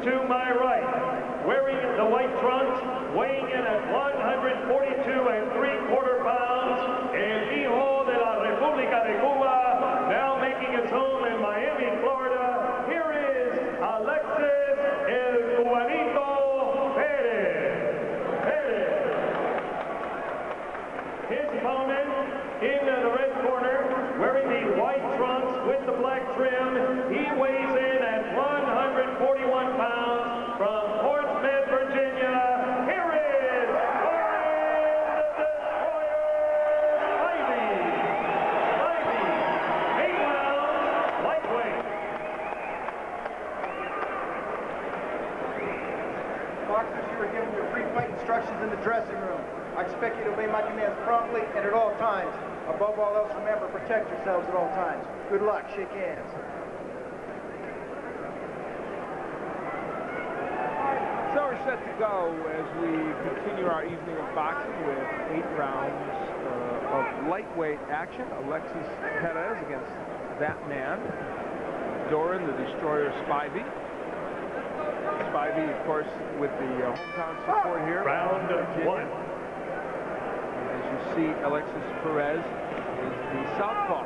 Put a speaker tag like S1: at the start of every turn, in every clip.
S1: to my right, wearing the white trunks, weighing in at 142 3/4 pounds, el hijo de la República de Cuba, now making his home in Miami, Florida. Here is Alexis El Cubanito Perez. His opponent in the red corner, wearing the white trunks with the black trim, he weighs in at 141 pounds from Portsmouth, Virginia. Here is Dorin the Destroyer Spivey. 8 rounds, lightweight.
S2: Boxers, you were given your pre-fight instructions in the dressing room. I expect you to obey my commands promptly and at all times. Above all else, remember, protect yourselves at all times. Good luck. Shake hands.
S3: So we're set to go as we continue our evening of boxing with 8 rounds of lightweight action. Alexis Perez against that man, Dorin the Destroyer Spivey. Spivey, of course, with the hometown support here.
S1: Round 1.
S3: As you see, Alexis Perez is the southpaw.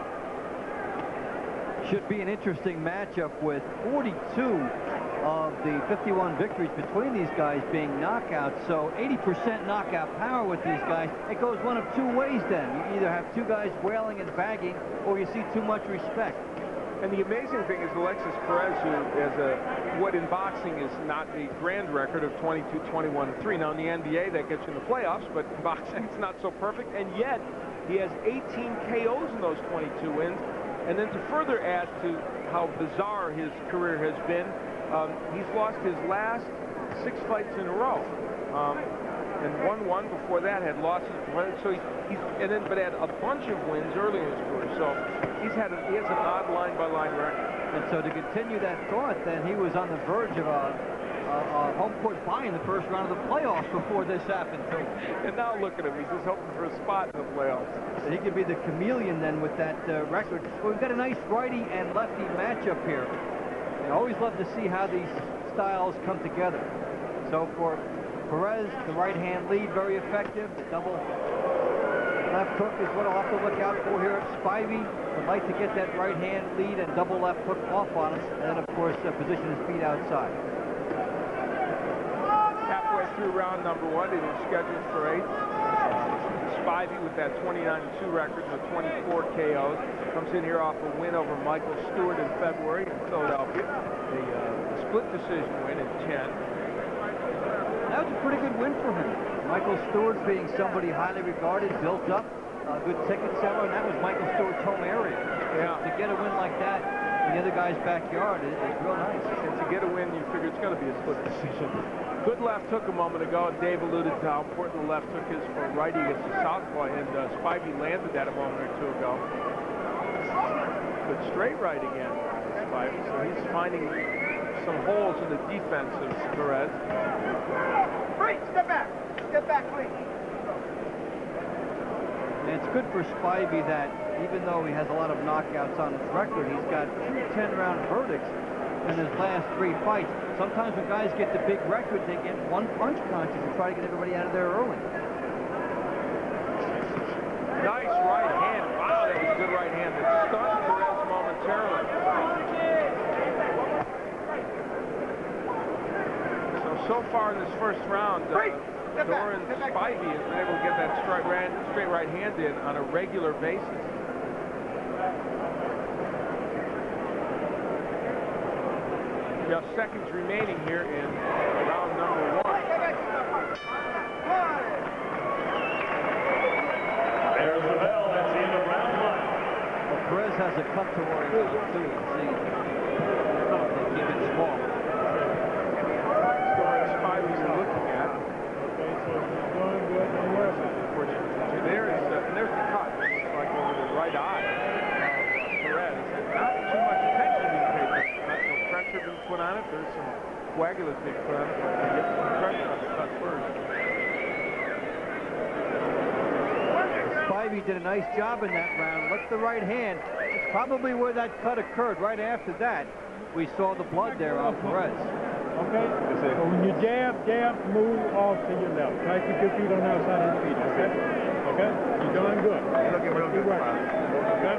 S4: Should be an interesting matchup with 42 of the 51 victories between these guys being knockouts. So 80% knockout power with these guys. It goes one of 2 ways then. You either have 2 guys wailing and bagging, or you see too much respect.
S3: And the amazing thing is Alexis Perez, who has what in boxing is not a grand record of 22-21-3. Now in the NBA that gets you in the playoffs, but in boxing it's not so perfect. And yet he has 18 KOs in those 22 wins. And then to further add to how bizarre his career has been, he's lost his last 6 fights in a row. And won 1 before that, had losses. So but had a bunch of wins early in his career. So he has an odd line-by-line record.
S4: And so to continue that thought, then he was on the verge of a home court bye in the first round of the playoffs before this happened to him.
S3: And now look at him. He's just hoping for a spot in the playoffs.
S4: So he could be the chameleon then with that record. Well, we've got a nice righty and lefty matchup here. I always love to see how these styles come together. So for Perez, the right-hand lead, very effective. The double left hook is what I'll have to look out for here. Spivey would like to get that right-hand lead and double left hook off on him. And then, of course, position his feet outside.
S3: Halfway through round number 1, it is scheduled for 8. Spivey with that 29-2 record with 24 KOs. Comes in here off a win over Michael Stewart in February in Philadelphia. A split decision win in 10.
S4: That was a pretty good win for him. Michael Stewart being somebody highly regarded, built up, a good ticket seller, and that was Michael Stewart's home area.
S3: Yeah.
S4: To get a win like that in the other guy's backyard is real nice.
S3: And to get a win, you figure it's going to be a split decision. Good left hook a moment ago, and Dave alluded to how important the left hook is for a righty against the southpaw, and Spivey landed that a moment or 2 ago. Good straight right again, Spivey, so he's finding some holes in the defense of Perez.
S2: Free! Step back! Step back, please.
S4: And it's good for Spivey that even though he has a lot of knockouts on his record, he's got 2 10-round verdicts in his last 3 fights. Sometimes when guys get the big record, they get one punch conscious and try to get everybody out of there early.
S3: Nice right hand. Wow, that was a good right hand. It stunned Perez momentarily. So far in this first round, Dorin Spivey has been able to get that straight right hand in on a regular basis. Just seconds remaining here in round number 1.
S1: There's the bell. That's the end of round 1.
S4: Well, Perez has a cut to worry about, too. See, they keep it small.
S3: There's the cut, like over the right eye of Perez. Not too much attention being paid. Not no pressure being put on it. There's some coagulants being put on it, but they get some pressure on the cut first.
S4: Spivey did a nice job in that round. Look at the right hand. It's probably where that cut occurred. Right after that, we saw the blood there on Perez.
S5: Okay?
S3: Yes, sir.
S5: So when you jab, move off to your left. Try to keep your feet on the outside of your feet, okay? Okay? You're doing good.
S2: You're looking real good, Father.
S5: Okay?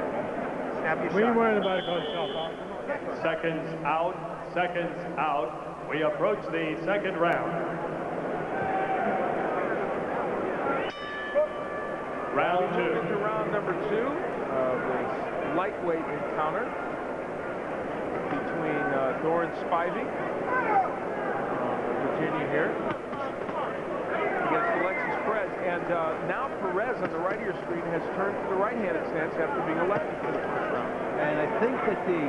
S2: Snap your
S5: We ain't
S2: shot.
S5: worrying about it because it's soft.
S1: Seconds out. We approach the second round. Round two.
S3: Moving to round number 2 of this lightweight encounter between Dorin Spivey, Virginia here, against Alexis Perez. And now Perez on the right of your screen has turned to the right-handed stance after being elected for the first round.
S4: And I think that the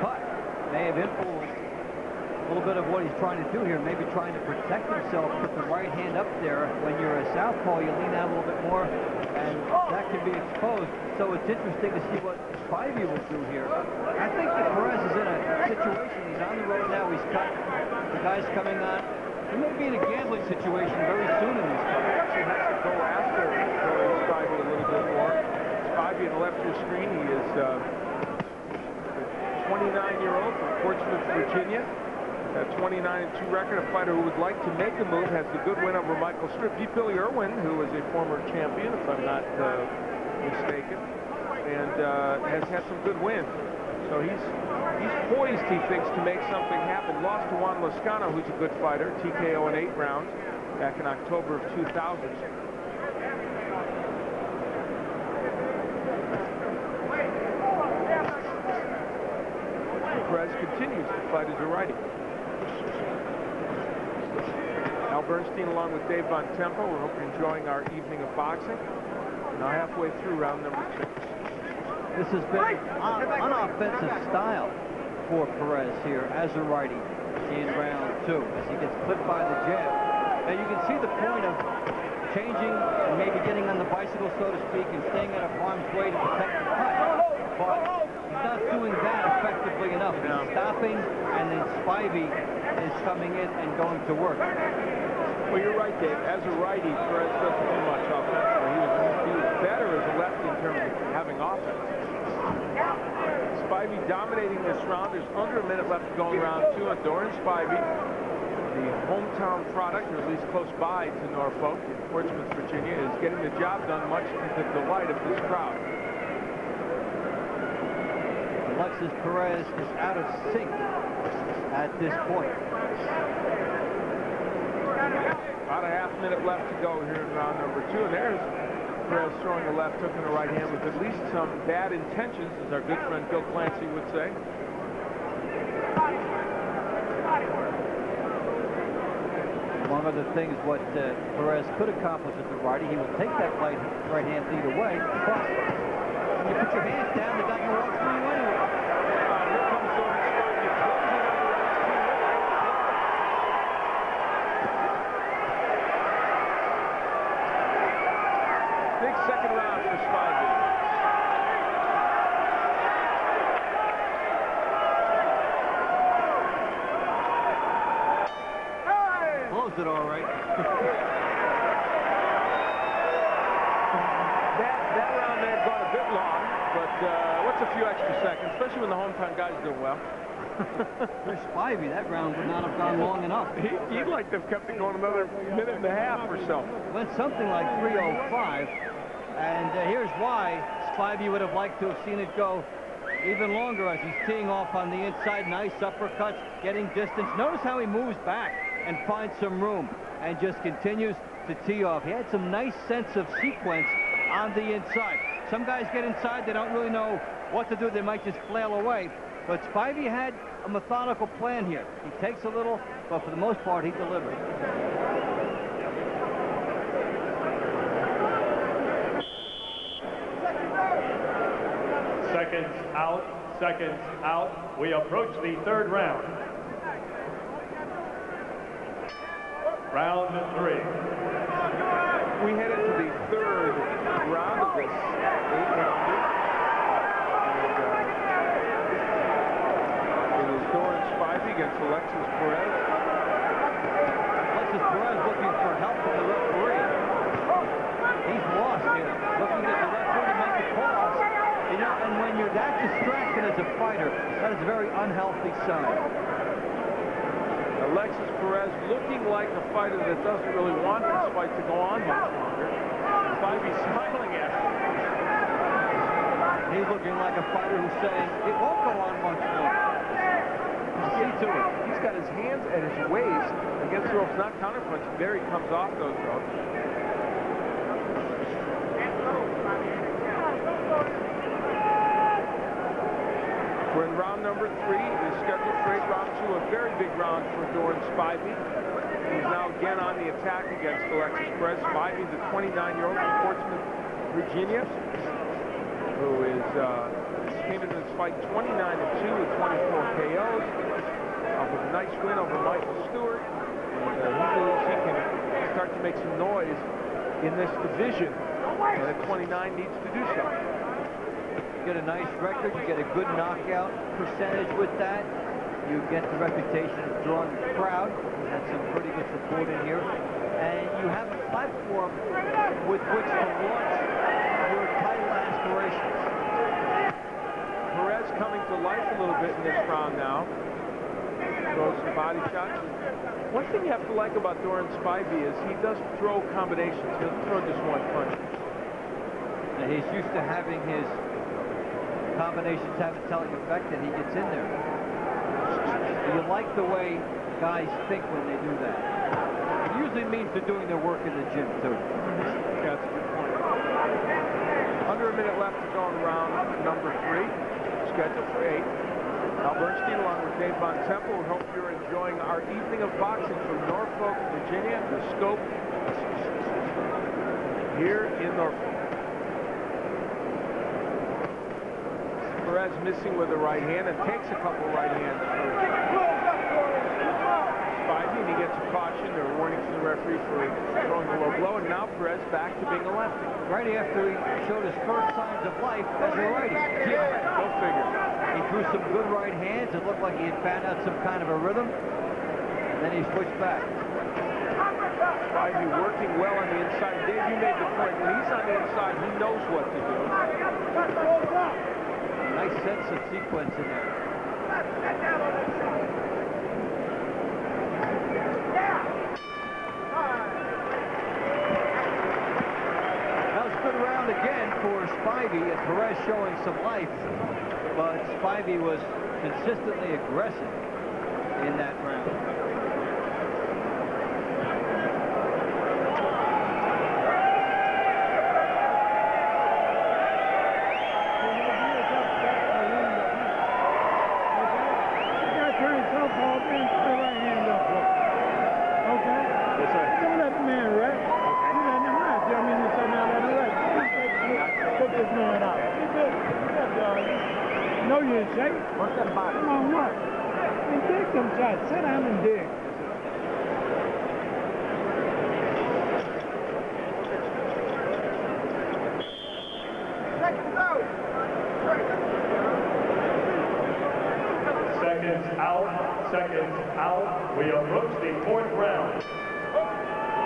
S4: cut may have influenced a little bit of what he's trying to do here, maybe trying to protect himself with the right hand up there. When you're a southpaw, you lean out a little bit more, and that can be exposed. So it's interesting to see what Spivey will do here. I think that Perez is in a situation. He's on the road now. He's cut. The guy's coming on. He may be in a gambling situation very soon in this fight.
S3: He has to go after Dorin Spivey a little bit more. Spivey on the left of your screen, he is a 29-year-old from Portsmouth, Virginia. A 29-2 record, a fighter who would like to make a move, has the good win over Michael Stripp. Beat Billy Irwin, who was a former champion, if I'm not mistaken, and has had some good wins. So he's poised, he thinks, to make something happen. Lost to Juan Lozcano, who's a good fighter, TKO in 8 rounds back in October of 2000. Perez continues to fight as a righty. Al Bernstein along with Dave Von Tempo. We hope you're enjoying our evening of boxing. Now halfway through round number 2.
S4: This has been an unoffensive style for Perez here as a righty in round 2 as he gets clipped by the jab. Now you can see the point of changing and maybe getting on the bicycle, so to speak, and staying out of harm's way to protect the cut. But he's not doing that effectively enough. He's stopping, and then Spivey is coming in and going to work.
S3: Well, you're right, Dave. As a righty, Perez doesn't do much offensively. He was better as a lefty in terms of having offense. Spivey dominating this round. There's under a minute left to go in round 2 on Dorin Spivey, the hometown product, or at least close by to Norfolk in Portsmouth, Virginia, is getting the job done much to the delight of this crowd.
S4: Alexis Perez is out of sync at this point.
S3: About a half minute left to go here in round number 2, and there's Perez throwing a left hook and a right hand with at least some bad intentions, as our good friend Bill Clancy would say.
S4: One of the things what Perez could accomplish as a righty, he would take that right hand lead away, but when you put your hands down, they got no odds for you anyway.
S3: Here comes Dorin Spivey, closing out the round 2. Big second round for Spivey.
S4: Blows it all right.
S3: That round may have gone a bit long, but what's a few extra seconds, especially when the hometown guys do well.
S4: For Spivey, that round would not have gone long enough.
S3: He'd like to have kept it going another minute and a half or so.
S4: Went something like 3:05, and here's why Spivey would have liked to have seen it go even longer as he's teeing off on the inside. Nice uppercuts, getting distance. Notice how he moves back and finds some room and just continues to tee off. He had some nice sense of sequence on the inside. Some guys get inside, they don't really know what to do. They might just flail away. But Spivey had a methodical plan here. He takes a little, but for the most part, he delivers.
S1: Seconds out. We approach the third round. Round 3.
S3: We head into the third round of this 8-rounder. It is Dorin Spivey against Alexis Perez.
S4: Alexis Perez looking for help from the referee. He's lost here, looking at the referee to make the calls. You know, and when you're that distracted as a fighter, that is a very unhealthy sign.
S3: Alexis Perez looking like a fighter that doesn't really want this fight to go on much longer. Spivey smiling at him.
S4: He's looking like a fighter who's saying, it won't go on much longer.
S3: See to it. He's got his hands at his waist against the ropes, not counterpunching. There he comes off those ropes. We're in round number 3. We're scheduled for round 2, a very big round for Dorin Spivey. He's now again on the attack against Alexis Perez. Spivey, the 29-year-old from Portsmouth, Virginia, who is came into this fight 29-2 with 24 KOs, with a nice win over Michael Stewart. And he believes he can start to make some noise in this division. At 29 needs to do so.
S4: You get a nice record, you get a good knockout percentage with that. You get the reputation of drawing the crowd. You've had some pretty good support in here. And you have a platform with which to launch your title aspirations.
S3: Perez coming to life a little bit in this round now. Throws some body shots. One thing you have to like about Dorin Spivey is he does throw combinations. He'll throw just one punch.
S4: And he's used to having his combinations have a telling effect, and he gets in there. You like the way guys think when they do that. It usually means they're doing their work in the gym, too.
S3: Yeah, that's a good point. Under a minute left to go in round number 3. Scheduled for 8. Al Bernstein along with Dave Von Temple. We hope you're enjoying our evening of boxing from Norfolk, Virginia, the Scope here in Norfolk. Perez missing with the right hand and takes a couple right hands for Spivey, and he gets a caution or a warning from the referee for throwing a low blow, and now Perez back to being a lefty.
S4: Right after he showed his first signs of life as a righty.
S3: Go figure.
S4: He threw some good right hands. It looked like he had found out some kind of a rhythm. Then he switched back.
S3: Spivey working well on the inside. Dave, you made the point. When he's on the inside, he knows what to do.
S4: Nice sense of sequence in there. That was a good round again for Spivey, and Perez showing some life, but Spivey was consistently aggressive in that round.
S5: What's that body? Come on, what? And dig them shots. Sit down and dig.
S1: Seconds out, seconds out. We approach the 4th round.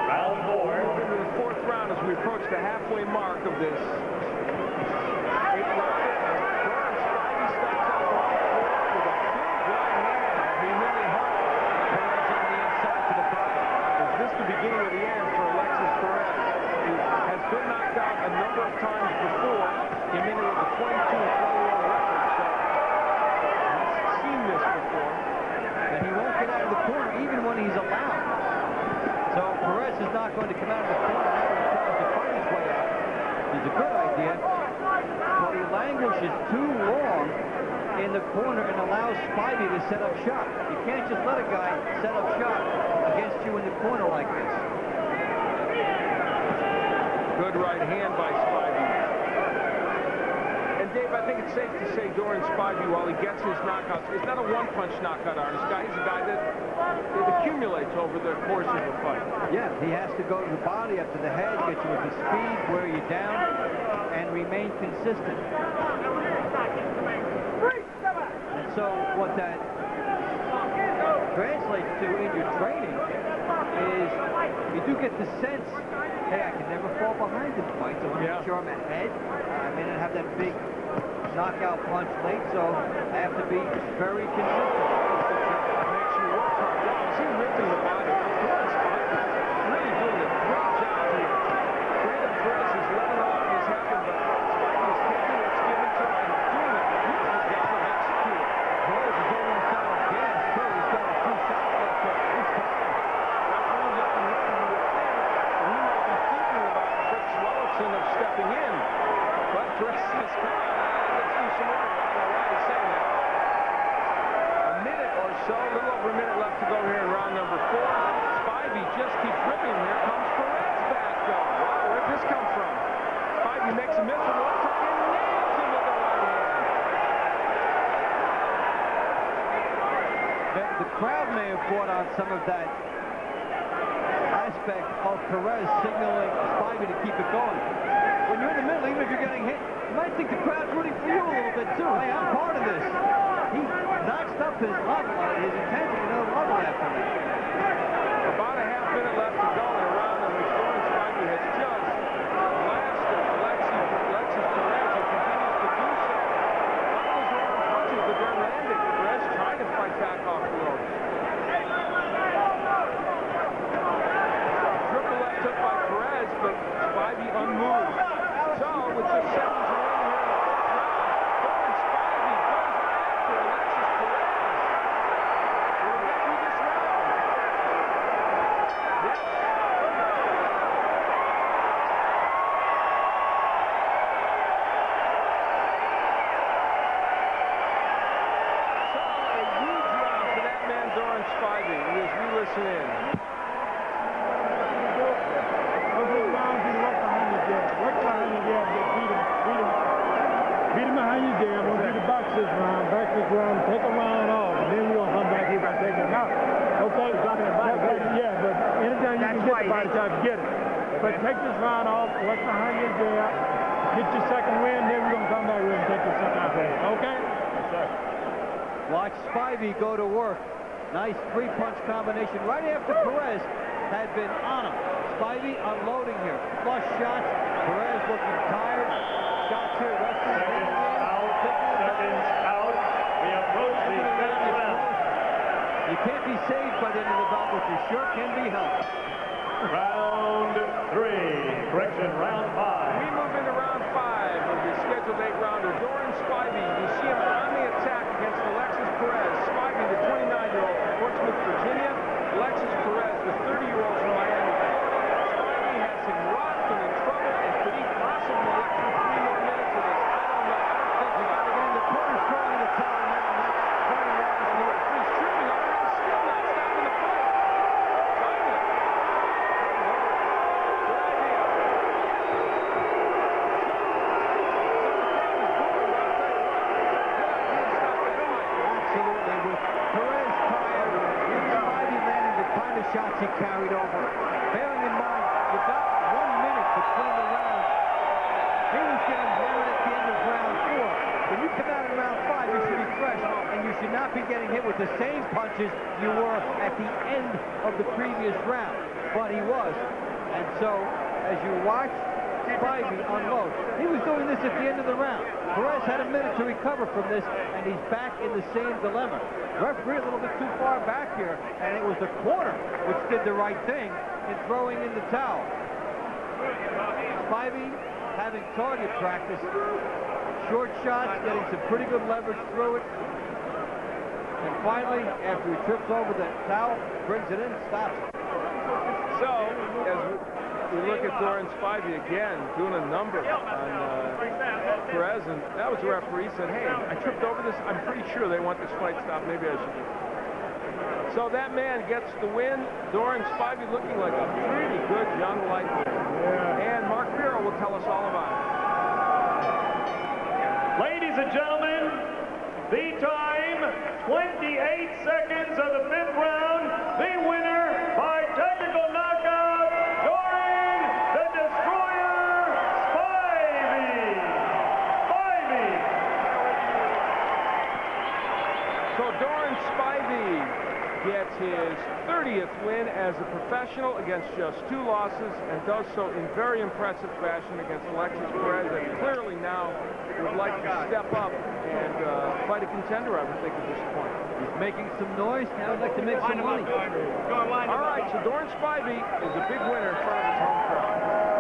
S1: Round 4.
S3: Into the 4th round as we approach the halfway mark of this 8th round. Beginning of the end for Alexis Perez, who has been knocked out a number of times before, came in with a 22-21 record, so he's seen this before.
S4: And he won't get out of the corner even when he's allowed. So Perez is not going to come out of the corner now when he tries to fight his way out. It's a good idea, but he languishes too long in the corner and allows Spivey to set up shop. You can't just let a guy set up shop against you in the corner like this.
S3: Good right hand by Spivey. And Dave, I think it's safe to say Dorin Spivey, while he gets his knockouts, is not a one-punch knockout artist. He's a guy that it accumulates over the course of a fight.
S4: Yeah, he has to go to the body, up to the head, get you with the speed, wear you down, and remain consistent. And so what that translates to in your training is you do get the sense, hey, I can never fall behind in fights. I want to make sure I'm ahead. I may not have that big knockout punch late, so I have to be very consistent.
S3: Makes you work hard. So a little over a minute left to go here in round number 4. Spivey just keeps ripping. Here comes Perez back, though. Wow, where'd this come from? Spivey makes a miss with the left hook and nails him with the right hand.
S4: The crowd may have brought on some of that aspect of Perez signaling Spivey to keep it going. When you're in the middle, even if you're getting hit, you might think the crowd's rooting for you a little bit too. Hey, I'm part of this. He notched up his level, his intensity another level after that.
S3: About a half minute left to go in a round in which Dorin Spivey has just blasted Alexis Perez and continues to do so. Not those wrong punches, but they're landing. Perez trying to fight back off the ropes. Triple left hook by Perez, but Spivey unmoved. So with just seconds remaining here in the first round, Dorin Spivey goes after Alexis Perez. Will he get through this round? Yes. So a huge round for that man, Dorin Spivey, as we listen in.
S5: Beat him behind your jab. We'll do the box this round, back this round, take a round off, and then we're going to come back here and take him out. Okay? Yeah, but anytime you can get the body shot, get it. But take this round off, work behind your jab, get your second win, then we're going to come back here and take your second out. Okay? Yes, sir.
S4: Watch Spivey go to work. Nice three-punch combination right after Perez had been on him. Spivey unloading here. Flush shots. Perez looking tired. Shots here.
S1: Seconds out. We approach the 5th round.
S4: You can't be saved by the end of the bout, but you sure can be helped.
S1: Round 3. Correction, round 5.
S3: We move into round 5 of the scheduled 8-rounder. Dorin Spivey, you see him on the attack against Alexis Perez. Spivey, the 29-year-old from Portsmouth, Virginia. Alexis Perez, the 30-year-old from Miami, Florida. Spivey has him rocked and in trouble, and could he possibly get through 3 more minutes of this? I don't know. I don't think so.
S4: Again, the corner's throwing the towel now, and that's very wrong.
S3: The referee's tripping on him, still not stopping the fight. Finally. Good idea.
S4: Absolutely. With Perez tired, Spivey landing the kind of shots he carried over. Bearing in mind, you got 1 minute between the rounds. He was getting hammered at the end of round 4. When you come out in round 5, you should be fresh, and you should not be getting hit with the same punches you were at the end of the previous round. But he was. And so, as you watch Spivey unload, he was doing this at the end of the round. Perez had a minute to recover from this, and he's back in the same dilemma. Referee a little bit too far back here, and it was the corner which did the right thing in throwing in the towel. Spivey having target practice, short shots, getting some pretty good leverage through it. And finally, after he trips over the towel, brings it in, stops it.
S3: So, as we look at Dorin Spivey again, doing a number on Perez, and that was the referee said, hey, I tripped over this. I'm pretty sure they want this fight stopped. Maybe I should. So that man gets the win. Dorin Spivey looking like a pretty good young lightweight. Yeah. And Mark Bureau will tell us all about it.
S1: Ladies and gentlemen, the time, 28 seconds of the 5th round. The winner by technical knockout, Dorin the Destroyer Spivey.
S3: So Dorin Spivey gets his 30th win as a professional against just 2 losses, and does so in very impressive fashion against Alexis Perez, that clearly now would like to step up and fight a contender, I would think, at this point.
S4: He's making some noise. Now he'd like to make some money.
S3: All right, so Dorin Spivey is a big winner in front of his home crowd.